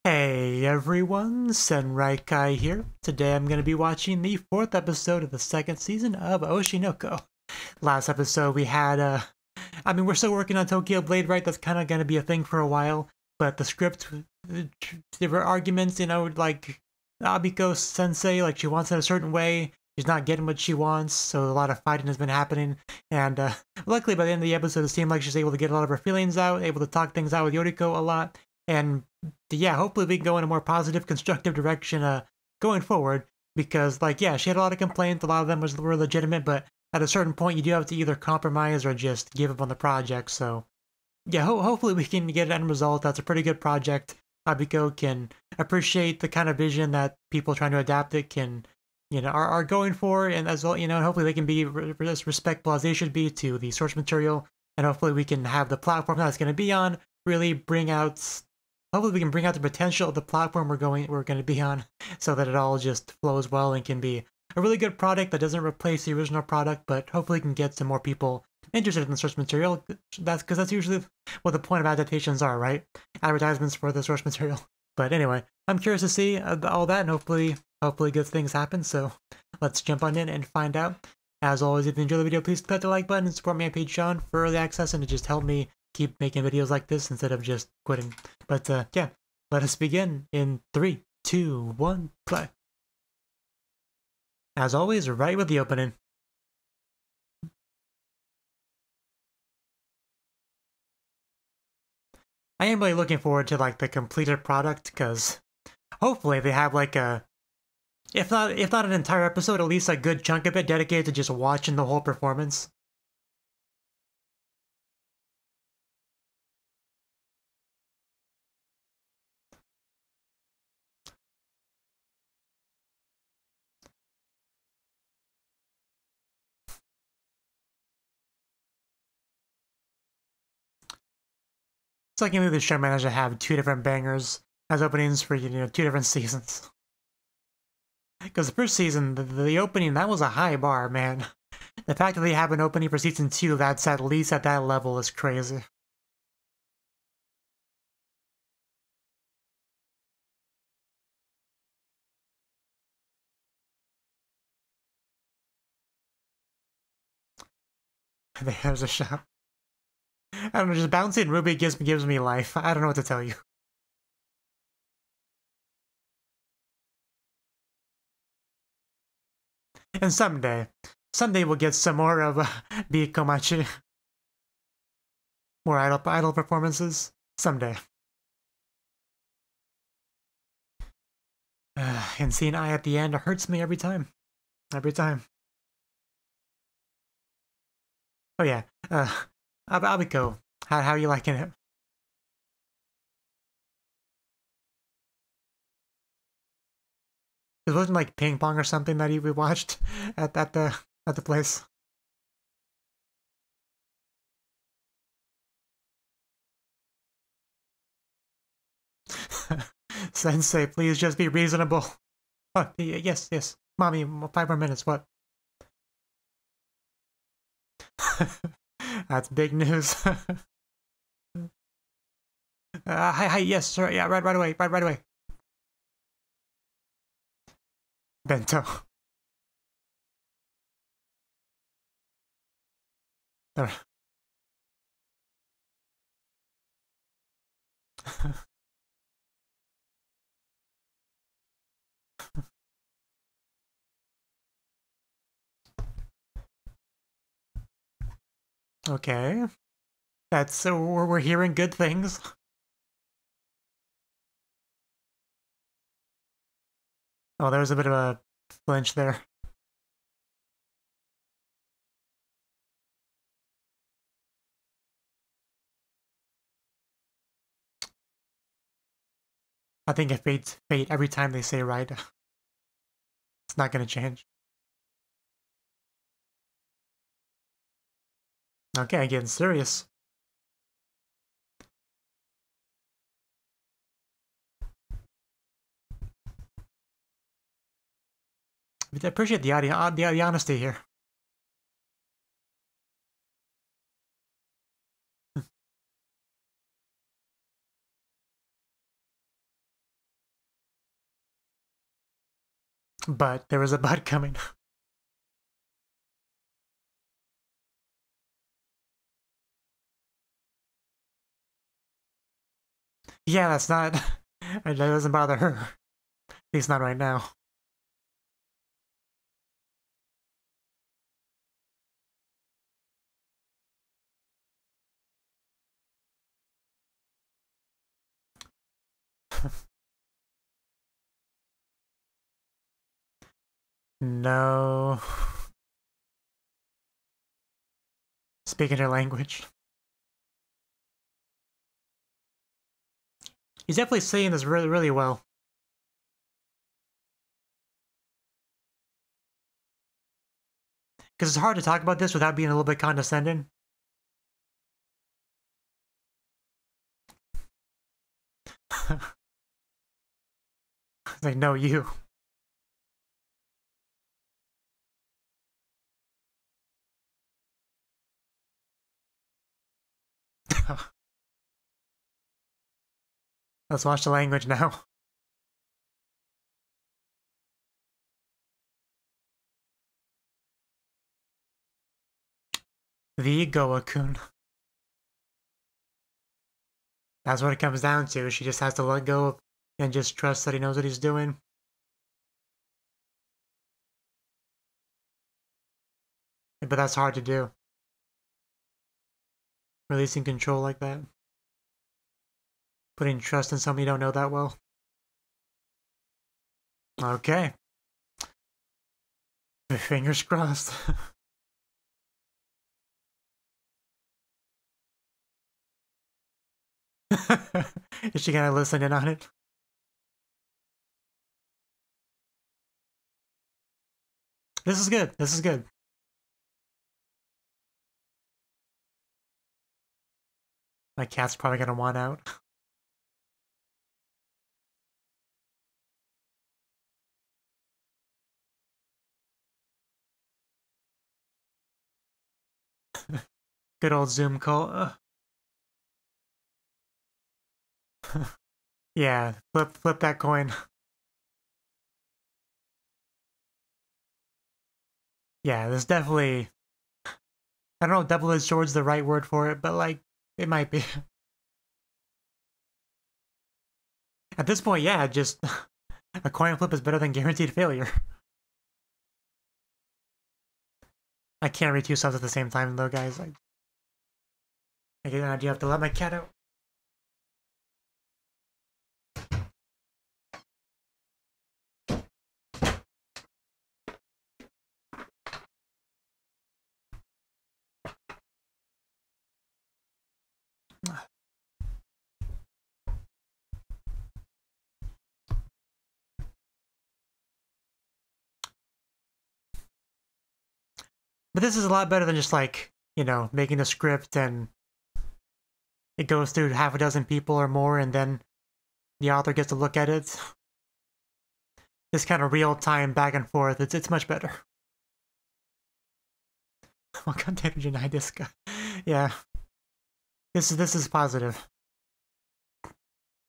Hey everyone, Senrai here. Today I'm going to be watching the 4th episode of the 2nd season of Oshinoko. Last episode we had, we're still working on Tokyo Blade, right? That's kind of going to be a thing for a while, but the script, there were arguments, like Abiko sensei, like she wants it a certain way, she's not getting what she wants, so a lot of fighting has been happening, and luckily by the end of the episode it seemed like she's able to get a lot of her feelings out, able to talk things out with Yoriko a lot, and yeah, hopefully we can go in a more positive, constructive direction going forward. Because, like, yeah, she had a lot of complaints. A lot of them were legitimate, but at a certain point, you do have to either compromise or just give up on the project. So, yeah, hopefully we can get an end result. That's a pretty good project. Abiko can appreciate the kind of vision that people trying to adapt it can, are going for, and as well, and hopefully they can be as respectful as they should be to the source material, and hopefully we can have the platform that it's going to be on really bring out. Hopefully we can bring out the potential of the platform we're going to be on, so that it all just flows well and can be a really good product that doesn't replace the original product, but hopefully can get some more people interested in the source material. That's usually what the point of adaptations are, right? Advertisements for the source material. But anyway, I'm curious to see all that, and hopefully good things happen. So let's jump on in and find out. As always, if you enjoy the video, please click the like button and support me on Patreon for early access and to just help me keep making videos like this instead of just quitting. But yeah, let us begin in 3, 2, 1, play. As always, right with the opening. I am really looking forward to like the completed product because hopefully they have like a, if not an entire episode, at least a good chunk of it dedicated to just watching the whole performance. It's like maybe the show managed to have 2 different bangers as openings for 2 different seasons. Because the first season, the opening, that was a high bar, man. The fact that they have an opening for season 2 that's at least at that level is crazy. There's a shot. I don't know, just bouncing Ruby gives me life. I don't know what to tell you. And someday we'll get some more of the Komachi. More idol performances. Someday. And seeing I at the end hurts me every time. Every time. Oh yeah. Abiko, how are you liking it? It wasn't like ping pong or something that we watched at the place. Sensei, please just be reasonable. Oh, yes, yes. Mommy, 5 more minutes, what? That's big news. Hi, yes, sir. Yeah, right away, right away. Bento. Okay. That's so we're hearing good things. Oh, there was a bit of a flinch there. I think if fate's fate every time they say right. It's not gonna change. Okay, getting serious. I appreciate the honesty here. But there was a but coming. Yeah, that's not... That doesn't bother her. At least not right now. No. Speaking her language. He's definitely saying this really, really well. Because it's hard to talk about this without being a little bit condescending. It's like, no, you. Let's watch the language now. The Goa-kun. That's what it comes down to. She just has to let go and just trust that he knows what he's doing. But that's hard to do. Releasing control like that. Putting trust in somebody you don't know that well. Okay. Fingers crossed. Is she gonna listen in on it? This is good. This is good. My cat's probably gonna want out. Good old Zoom call. Yeah, flip that coin. Yeah, there's definitely... I don't know if double-edged sword's the right word for it, but, like, it might be. At this point, yeah, just... A coin flip is better than guaranteed failure. I can't read two subs at the same time, though, guys. I get an idea. I have to let my cat out. But this is a lot better than just, like, you know, making a script and it goes through half a dozen people or more and then the author gets to look at it. This kind of real-time back and forth, it's much better. What content did you deny this guy? Yeah. This is positive.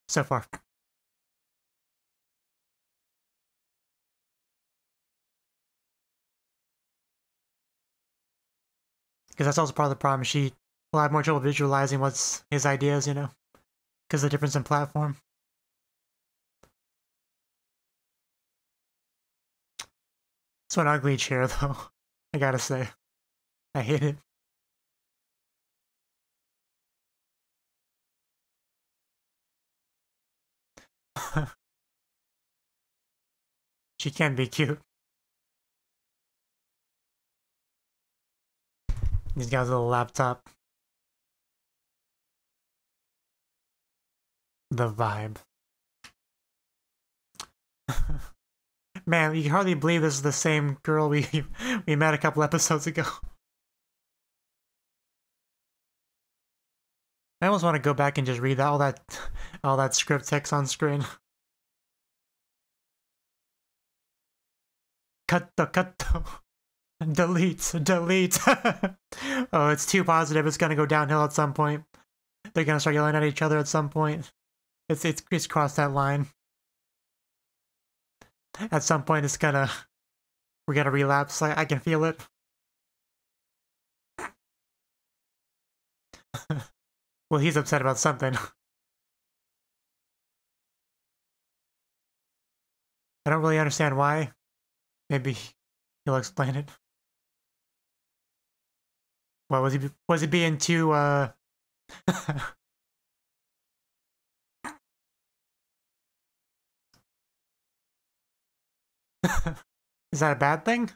So far. Because that's also part of the problem. She will have more trouble visualizing what's his ideas, you know? Because of the difference in platform. It's an ugly chair, though. I gotta say. I hate it. She can be cute. He's got his little laptop. The vibe. Man, you can hardly believe this is the same girl we met a couple episodes ago. I almost want to go back and just read all that script text on screen. Cut. Delete. Oh, it's too positive. It's gonna go downhill at some point. They're gonna start yelling at each other at some point. It's crossed that line. At some point, we're gonna relapse. I can feel it. Well, he's upset about something. I don't really understand why. Maybe he'll explain it. What was he being too Is that a bad thing?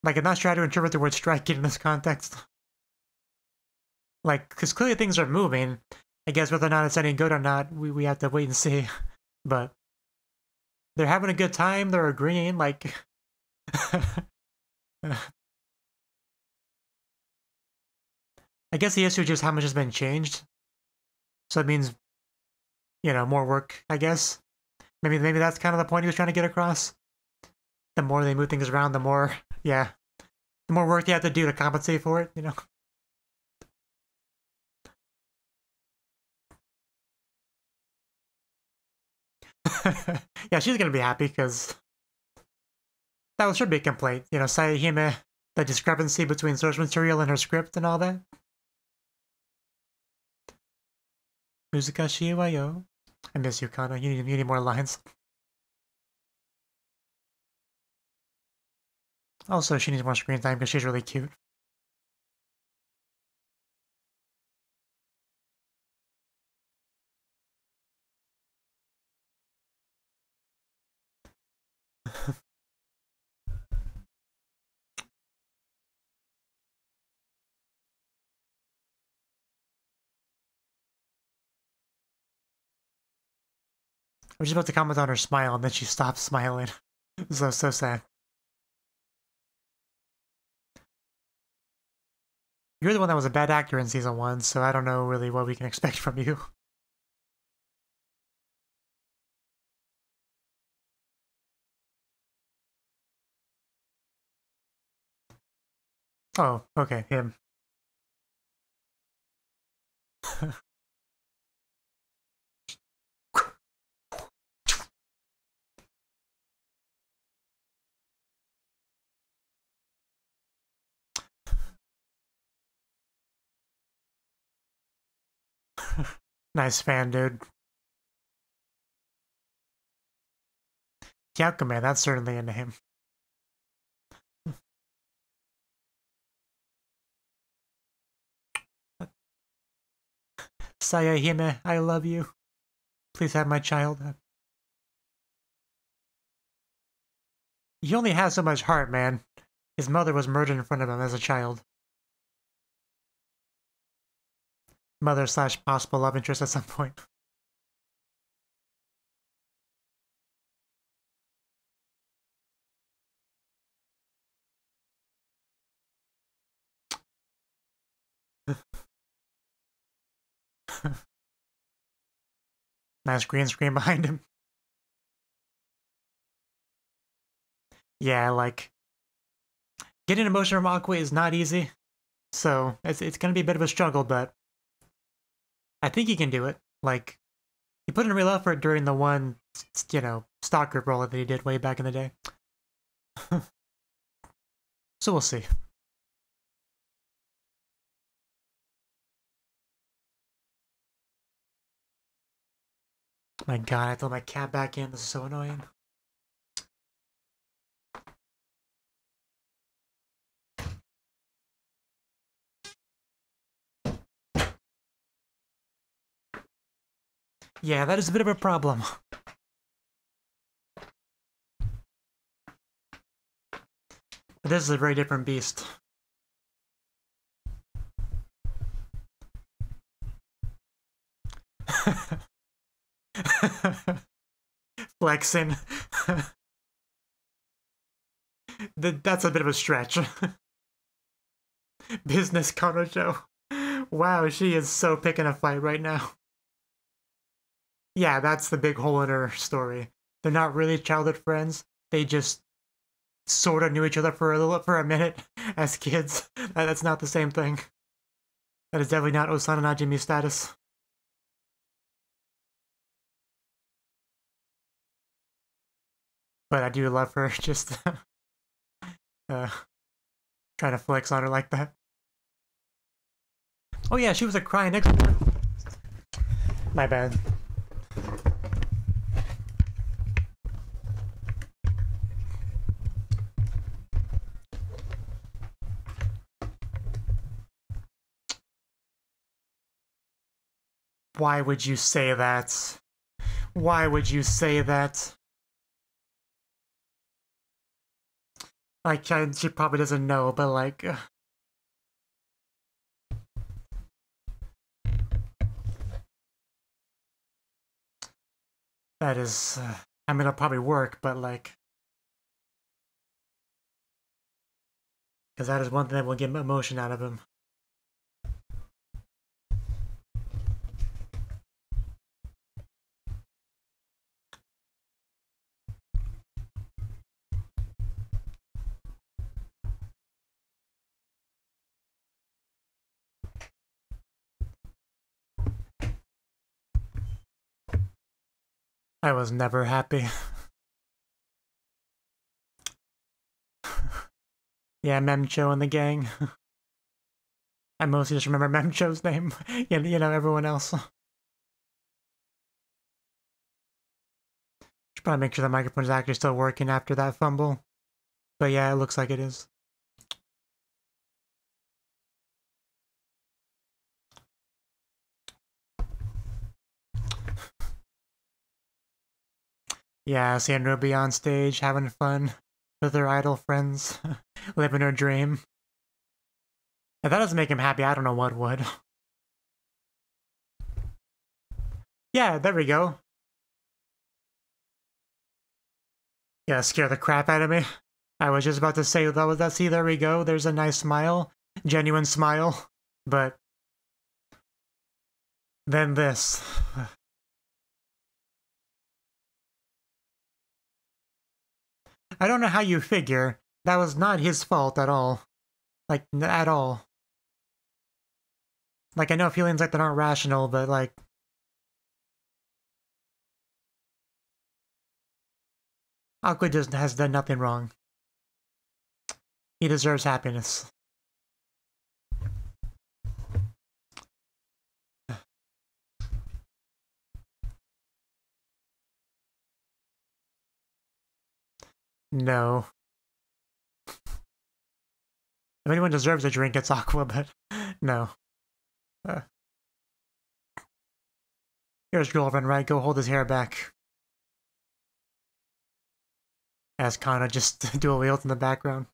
Like, I'm not sure how to interpret the word striking in this context. Like, because clearly things are moving. I guess whether or not it's any good or not, we have to wait and see. But they're having a good time, they're agreeing, like... I guess the issue is just how much has been changed. So it means, you know, more work, I guess. Maybe that's kind of the point he was trying to get across. The more they move things around, the more, yeah, the more work they have to do to compensate for it, you know? Yeah, she's gonna be happy, because that should be a complaint. You know, Sayahime, the discrepancy between source material and her script and all that. Muzukashii wa yo. I miss you, Kana. You need more lines. Also, she needs more screen time because she's really cute. I was just about to comment on her smile, and then she stopped smiling. So sad. You're the one that was a bad actor in season 1, so I don't know really what we can expect from you. Oh, okay, him. Nice fan, dude. Yakume, that's certainly into him. Sayahime, I love you. Please have my child. He only has so much heart, man. His mother was murdered in front of him as a child. Mother / possible love interest at some point. Nice green screen behind him. Yeah, like, getting emotion from Aqua is not easy, so it's gonna be a bit of a struggle, but I think he can do it. Like, he put in real effort during the one, you know, stock group role that he did way back in the day. So we'll see. My god, I threw my cat back in. This is so annoying. Yeah, that is a bit of a problem. But this is a very different beast. Flexing. That's a bit of a stretch. Business Kanojo. Wow, she is so picking a fight right now. Yeah, that's the big hole in her story. They're not really childhood friends. They just sort of knew each other for a minute as kids. That's not the same thing. That is definitely not Osana Najimi status. But I do love her just uh, trying to flex on her like that. Oh yeah, she was a crying expert. My bad. Why would you say that? Why would you say that? Like, she probably doesn't know, but like... that is... I mean, it'll probably work, but like... because that is one thing that will get emotion out of him. I was never happy. Yeah, Memcho and the gang. I mostly just remember Memcho's name. You know, everyone else. Should probably make sure the microphone is actually still working after that fumble. But yeah, it looks like it is. Yeah, seeing Ruby on stage, having fun with her idol friends, living her dream. If that doesn't make him happy, I don't know what would. Yeah, there we go. Yeah, scare the crap out of me. I was just about to say, see, there we go. There's a nice smile. Genuine smile. But then this. I don't know how you figure. That was not his fault at all. Like, at all. Like, I know feelings like that aren't rational, but like... Aqua just has done nothing wrong. He deserves happiness. No. If anyone deserves a drink, it's Aqua, but no. Here's girlfriend, right? Go hold his hair back. As Kana just dual wields in the background.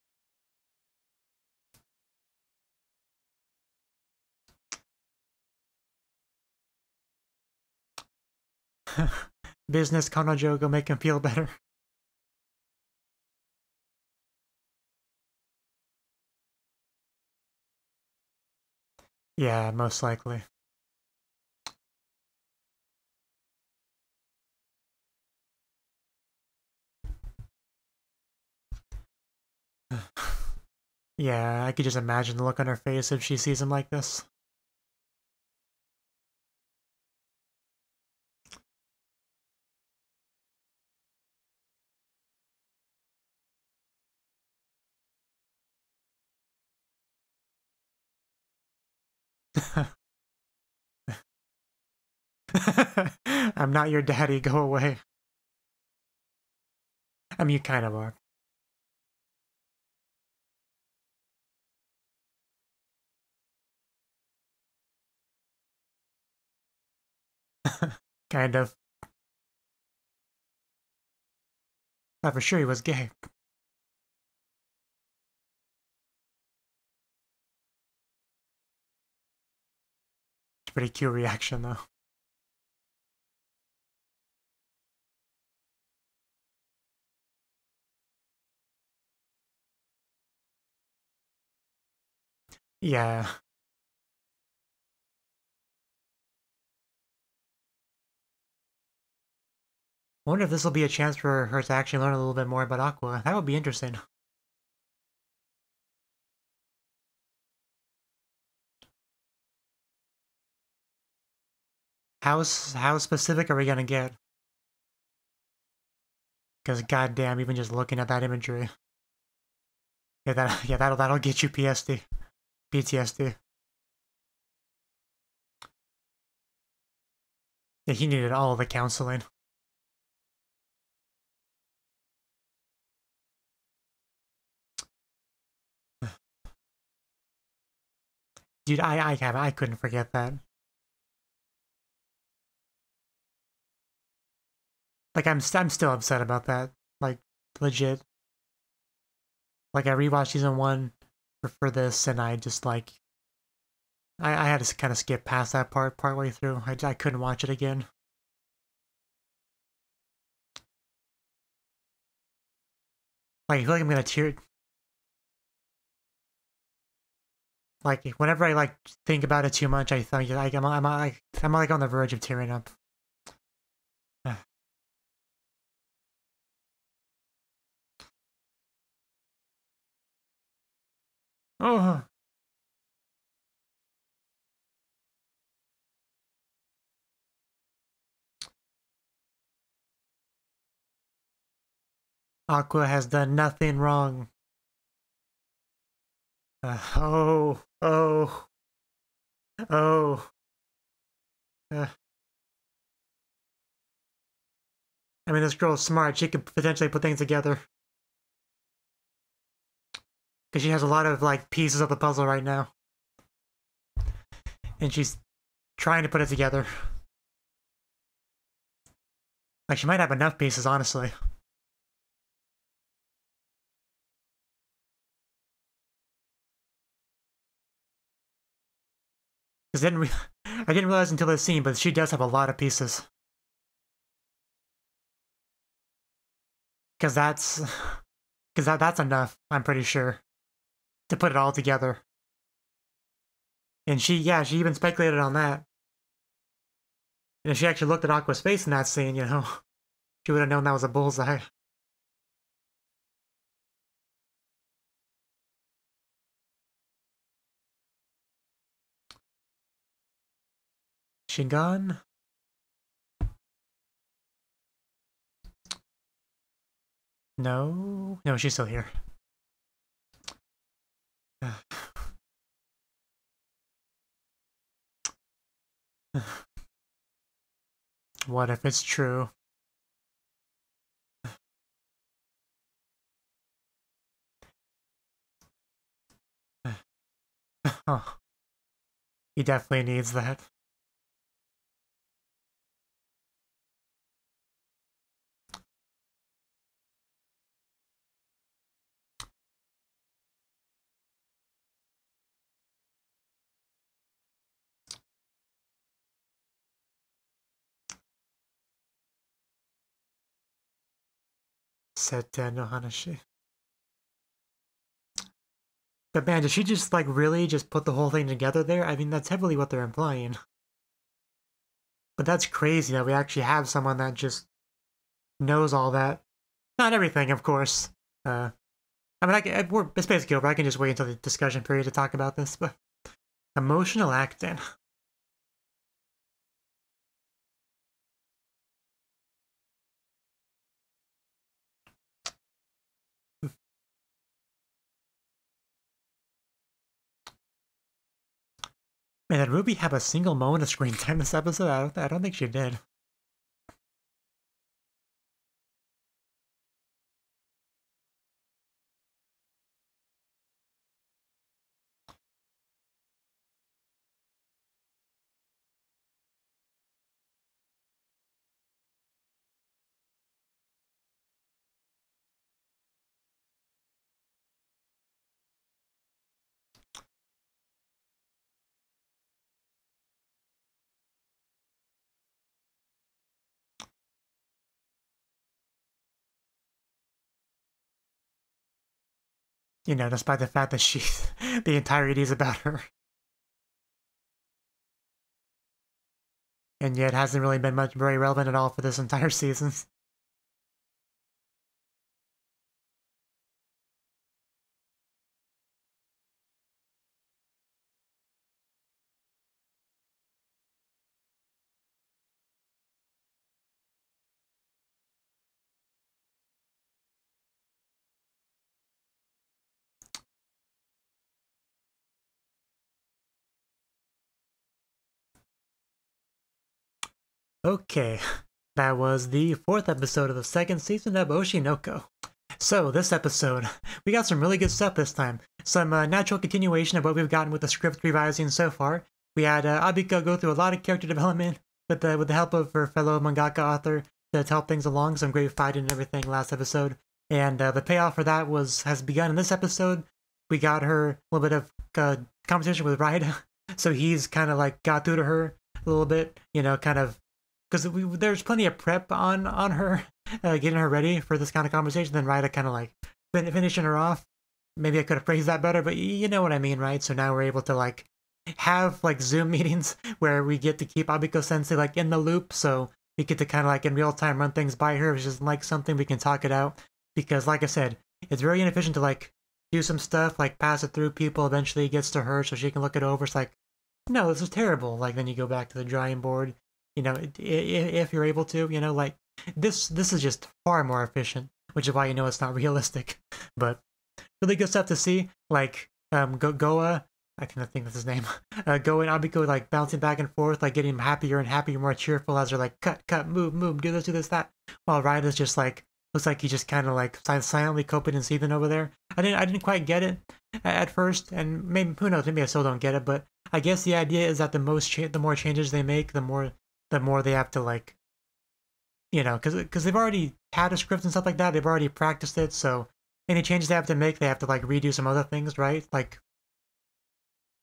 Business Kanojo, go make him feel better. Yeah, most likely. Yeah, I could just imagine the look on her face if she sees him like this. I'm not your daddy, go away. I mean, you kind of are. Kind of. Thought for sure he was gay. It's a pretty cute reaction, though. Yeah. I wonder if this will be a chance for her to actually learn a little bit more about Aqua. That would be interesting. How specific are we gonna get? Because goddamn, even just looking at that imagery, that'll get you PTSD. Yeah, he needed all of the counseling. Dude, I couldn't forget that. Like I'm still upset about that. Like legit. Like I rewatched season 1 for this, and I just like I had to kind of skip past that partway through. I couldn't watch it again. Like I feel like I'm gonna tear. Like whenever I like think about it too much, I think like I'm like on the verge of tearing up. Oh, Aqua has done nothing wrong. Oh. Oh. Uh, I mean, this girl's smart. She could potentially put things together. Because she has a lot of, like, pieces of the puzzle right now. And she's trying to put it together. Like, she might have enough pieces, honestly. Because I didn't realize until this scene, but she does have a lot of pieces. Because that's enough, I'm pretty sure, to put it all together. And she even speculated on that. And if she actually looked at Aqua's face in that scene, she would have known that was a bullseye. She gone? No, she's still here. What if it's true? Oh, he definitely needs that. Seta no Hanashi. But man, did she just like really just put the whole thing together there? I mean, that's heavily what they're implying. But that's crazy that we actually have someone that just knows all that. Not everything, of course. I mean, it's basically over. I can just wait until the discussion period to talk about this, but emotional acting. Man, did Ruby have a single moment of screen time this episode? I don't think she did. Despite the fact that the entirety is about her. And yet hasn't really been very relevant at all for this entire season. Okay, that was the 4th episode of the 2nd season of Oshi no Ko. So, this episode, we got some really good stuff this time. Some natural continuation of what we've gotten with the script revising so far. We had Abiko go through a lot of character development with the help of her fellow mangaka author to help things along, some great fighting and everything last episode. And the payoff for that has begun in this episode. We got her a little bit of conversation with Raida, so he's kind of like got through to her a little bit, you know, kind of, because there's plenty of prep on her, getting her ready for this kind of conversation. Then Raida kind of like finishing her off. Maybe I could have phrased that better, but you know what I mean, right? So now we're able to like have like Zoom meetings where we get to keep Abiko Sensei like in the loop, so we get to kind of like in real time run things by her. If she doesn't like something, we can talk it out. Because like I said, it's very inefficient to like do some stuff, like pass it through people, eventually it gets to her so she can look it over. It's like, no, this is terrible. Like then you go back to the drawing board, you know, if you're able to, you know, like this is just far more efficient, which is why you know it's not realistic. But really good stuff to see, like Goa, I think that's his name, Goa and Abiko like bouncing back and forth, like getting happier and happier, more cheerful as they're like cut, move, do this, that, while Raida's just like, looks like he's just kind of like silently coping and seething over there. I didn't quite get it at first, and maybe, who knows, maybe I still don't get it, but I guess the idea is that the more changes they make, the more they have to like, you know, because they've already had a script and stuff like that, they've already practiced it, so any changes they have to make, they have to like redo some other things, right? Like,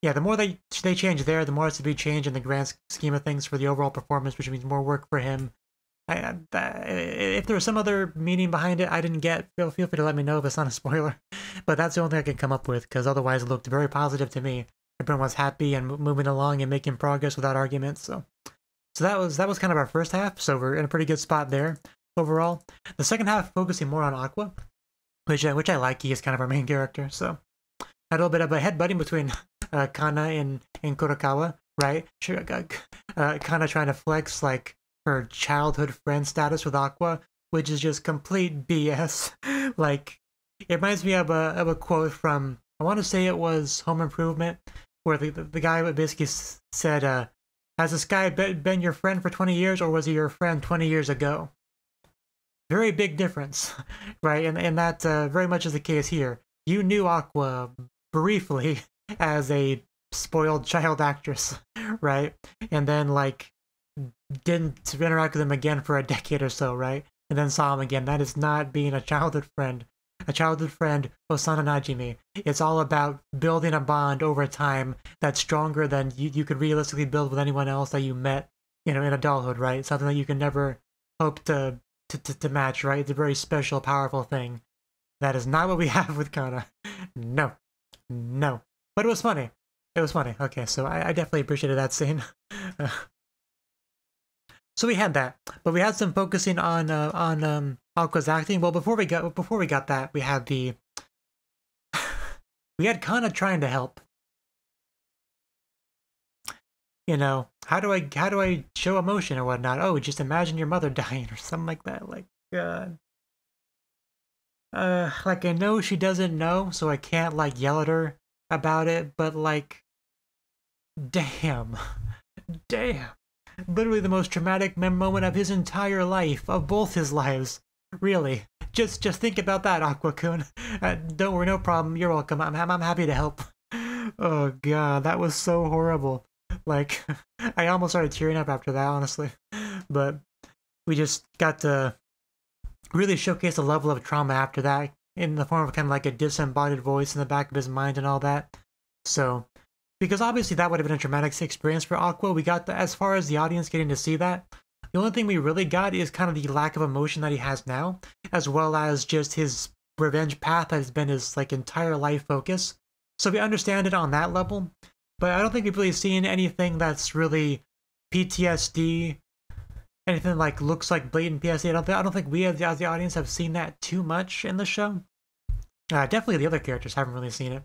yeah, the more they change there, the more it's to be changed in the grand scheme of things for the overall performance, which means more work for him. If there was some other meaning behind it I didn't get, feel free to let me know if it's not a spoiler. But that's the only thing I can come up with, because otherwise it looked very positive to me. Everyone was happy and moving along and making progress without arguments. So that was kind of our first half. So we're in a pretty good spot there overall. The second half focusing more on Aqua, which I like. He is kind of our main character. So had a little bit of a headbutting between Kana and Kurokawa, right? Kana trying to flex like her childhood friend status with Aqua, which is just complete BS. Like, it reminds me of a quote from, I want to say it was Home Improvement, where the guy basically said, has this guy been your friend for 20 years, or was he your friend 20 years ago? Very big difference, right? And that very much is the case here. You knew Aqua briefly as a spoiled child actress, right? And then, like, didn't interact with him again for a decade or so, right? And then saw him again. That is not being a childhood friend. A childhood friend, Osana Najimi. It's all about building a bond over time that's stronger than you could realistically build with anyone else that you met, you know, in adulthood, right? Something that you can never hope to match, right? It's a very special, powerful thing. That is not what we have with Kana. No. But it was funny. It was funny. Okay, so I definitely appreciated that scene. So we had that, but we had some focusing on Aqua's acting. Well, before we got that, we had Kana trying to help. You know, how do I show emotion or whatnot? Oh, just imagine your mother dying or something like that. Like, God. Like, I know she doesn't know, so I can't like yell at her about it. But like, damn. Literally the most traumatic moment of his entire life, of both his lives. Really. Just think about that, Aqua-kun. Don't worry, no problem. You're welcome. I'm happy to help. Oh god, that was so horrible. Like, I almost started tearing up after that, honestly. But we just got to really showcase the level of trauma after that, in the form of kind of like a disembodied voice in the back of his mind and all that. So, because obviously that would have been a traumatic experience for Aqua. We got as far as the audience getting to see that. The only thing we really got is kind of the lack of emotion that he has now, as well as just his revenge path that has been his like entire life focus. So we understand it on that level, but I don't think we've really seen anything that's really PTSD, anything like looks like blatant PTSD. I don't think we as the audience have seen that too much in the show. Definitely the other characters haven't really seen it.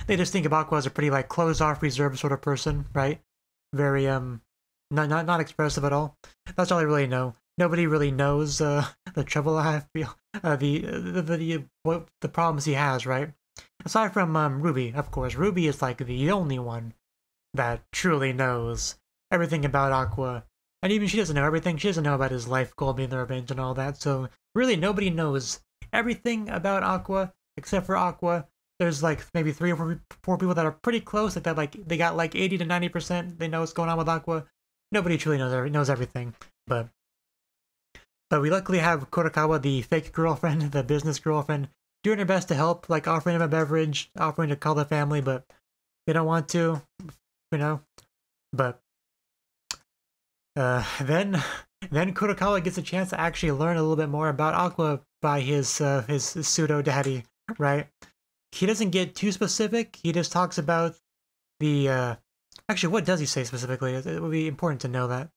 They just think of Aqua as a pretty like closed off, reserved sort of person, right? Very not expressive at all. That's all I really know. Nobody really knows the trouble I feel, the problems he has, right? Aside from Ruby, of course. Ruby is like the only one that truly knows everything about Aqua And even she doesn't know everything. She doesn't know about his life goal being the revenge and all that. So really, nobody knows everything about Aqua except for Aqua. There's like maybe 3 or 4 people that are pretty close. Like they got like 80 to 90%. They know what's going on with Aqua. Nobody truly knows everything. But we luckily have Kurokawa, the fake girlfriend, the business girlfriend, doing her best to help, like offering him a beverage, offering to call the family, but they don't want to, you know. But then Kurokawa gets a chance to actually learn a little bit more about Aqua by his pseudo daddy, right? He doesn't get too specific. He just talks about the actually, what does he say specifically? It would be important to know that.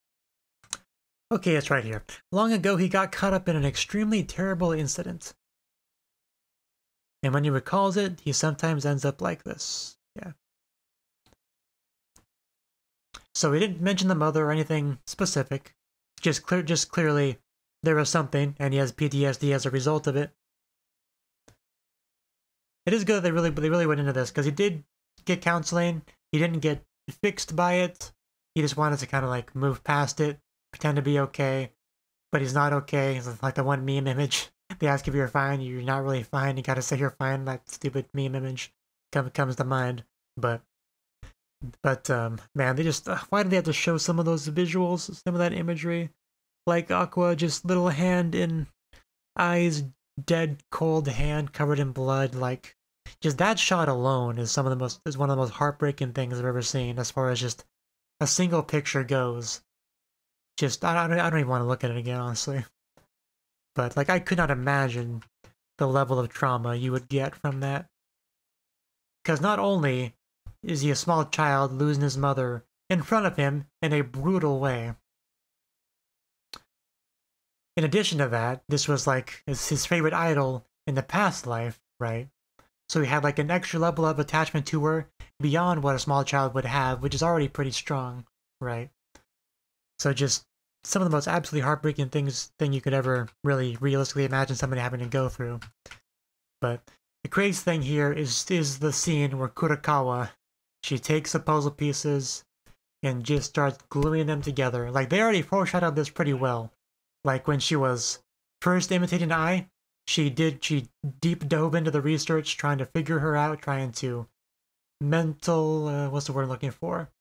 Okay, it's right here. Long ago, he got caught up in an extremely terrible incident. And when he recalls it, he sometimes ends up like this. Yeah. So he didn't mention the mother or anything specific. Just clearly there was something, and he has PTSD as a result of it. It is good that they really went into this, because he did get counseling. He didn't get fixed by it. He just wanted to kind of like move past it, pretend to be okay, but he's not okay. It's like the one meme image. They ask if you're fine, you're not really fine. You gotta say you're fine. That stupid meme image comes to mind. But man, they just why do they have to show some of those visuals, some of that imagery, like Aqua, just little hand in eyes, dead cold hand covered in blood. Like just that shot alone is one of the most heartbreaking things I've ever seen, as far as just a single picture goes. Just I don't even want to look at it again, honestly. But like I could not imagine the level of trauma you would get from that. Because not only is he a small child losing his mother in front of him in a brutal way, in addition to that, this was like his favorite idol in the past life, right? So he had like an extra level of attachment to her beyond what a small child would have, which is already pretty strong, right? So just some of the most absolutely heartbreaking thing you could ever really realistically imagine somebody having to go through. But the crazy thing here is the scene where Kurokawa, she takes the puzzle pieces and just starts gluing them together. Like they already foreshadowed this pretty well. Like when she was first imitating Ai, she deep dove into the research, trying to figure her out, trying to what's the word I'm looking for?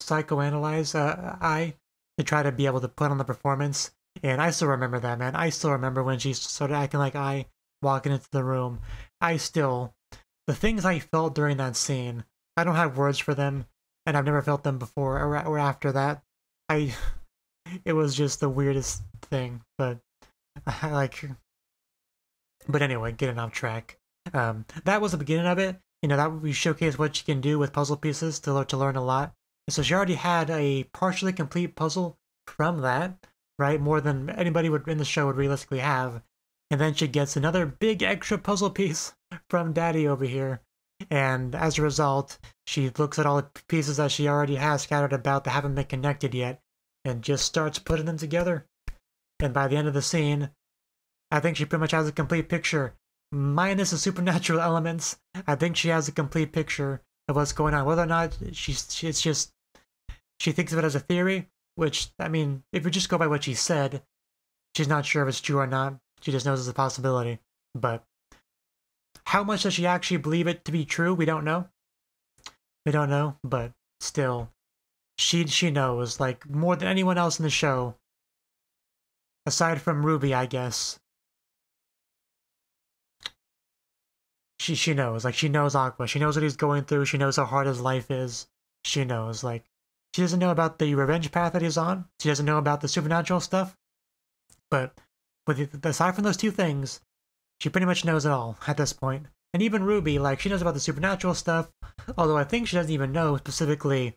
Psychoanalyze Ai, to try to be able to put on the performance. And I still remember that, man. I still remember when she started acting like Ai, walking into the room. The things I felt during that scene, I don't have words for them, and I've never felt them before or after that. It was just the weirdest thing, but but anyway, getting off track. That was the beginning of it. You know, that we showcased what she can do with puzzle pieces to learn a lot. So she already had a partially complete puzzle from that, right? More than anybody in the show would realistically have. And then she gets another big extra puzzle piece from Daddy over here. And as a result, she looks at all the pieces that she already has scattered about that haven't been connected yet, and just starts putting them together. And by the end of the scene, I think she pretty much has a complete picture, minus the supernatural elements. I think she has a complete picture of what's going on. Whether or not she thinks of it as a theory, which, I mean, if you just go by what she said, she's not sure if it's true or not. She just knows it's a possibility. But how much does she actually believe it to be true? We don't know. We don't know, but still, she knows, like, more than anyone else in the show, aside from Ruby, I guess. She knows, like, she knows Aqua. She knows what he's going through. She knows how hard his life is. She knows, like, she doesn't know about the revenge path that he's on. She doesn't know about the supernatural stuff. But aside from those two things, she pretty much knows it all at this point. And even Ruby, like, she knows about the supernatural stuff, although I think she doesn't even know specifically,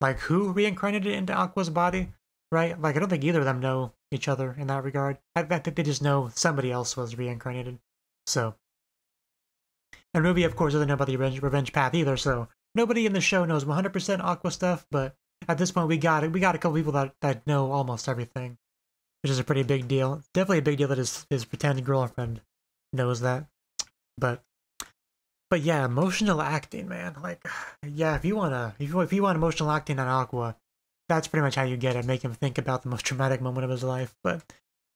like, who reincarnated into Aqua's body, right? Like, I don't think either of them know each other in that regard. I think they just know somebody else was reincarnated. So. And Ruby, of course, doesn't know about the revenge path either, so nobody in the show knows 100% Aqua stuff, but at this point we got a couple people that know almost everything, which is a pretty big deal. It's definitely a big deal that his pretend girlfriend knows that. But yeah, emotional acting, man. Like, yeah, if you want emotional acting on Aqua, that's pretty much how you get it. Make him think about the most traumatic moment of his life. But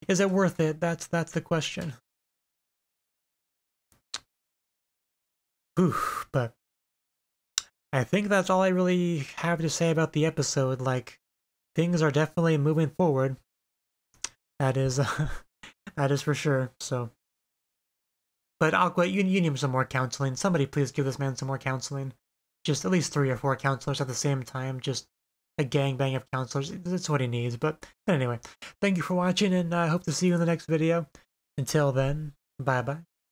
is it worth it? That's the question. Whew, but I think that's all I really have to say about the episode. Like, things are definitely moving forward. That is, that is for sure. So, but I'll go. You need him some more counseling. Somebody please give this man some more counseling. Just at least 3 or 4 counselors at the same time. Just a gangbang of counselors. That's what he needs. But anyway, thank you for watching, and I hope to see you in the next video. Until then, bye bye.